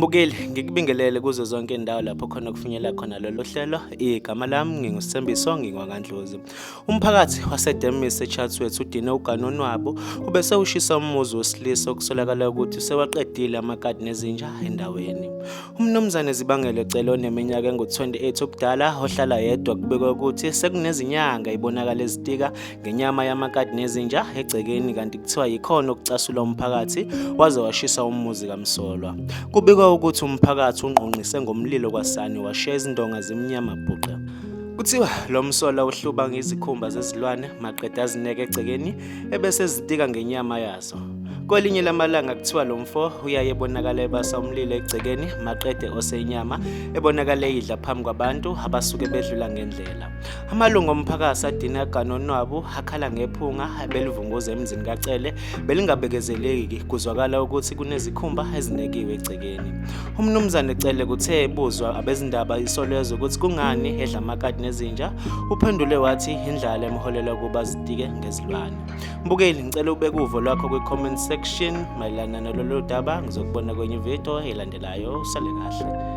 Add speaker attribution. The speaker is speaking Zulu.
Speaker 1: Mbukeli, ngikubingelele kuzo zonke indawo lapho khona kufinyela khona lolu hlelo. Igama lami nginguSithembiso ngingwakandlozi. Umphakathi waseDemise eChatsworth udine uganoni wabo ubese ushisa umuzi wesilisa okusolakala ukuthi sewaqedile amakati nezinja endaweni. Umnumzane Zibangele Cele oneminyaka engu-28 ubudala ohlala yedwa kubekwa ukuthi sekunezinyanga ibonakala ezitika ngenyama yamakati nezinja egcekeni kanti kuthiwa yikhona okucasula umphakathi waze washisa umuzi kaMsolwa. Kubikwa ukuthi umphakathi unqunqise ngomlilo kwasani washiya izindonga zimnyama bhuqe. Kuthiwa lo msolwa uhluba ngezikhumba zezilwane maqeda azineke egcekeni ebese zitika ngenyama yazo. Kwelinye lamalanga kuthiwa lo mfo uyaye ebonakala ebasa umlilo egcekeni maqede osenyama ebonakala eyidla phambi kwabantu abasuke bedlula ngendlela. Amalungu omphakathi adina uganoni wabo akhala ngephunga belivunguza emzini kaCele belingabekezeleki kuzwakala ukuthi kunezikhumba ezinekiwe egcekeni. Umnumzane Cele kuthe ebuzwa abezindaba isolezwe ukuthi kungani edla amakati nezinja uphendule wathi indlala emholela kuba zitike ngezilwane. Mbukeli, ngicela ubeke uvo lwakho kwi-comment section mayelana nalolu daba. Ngizokubona kwenye video elandelayo. Sale kahle.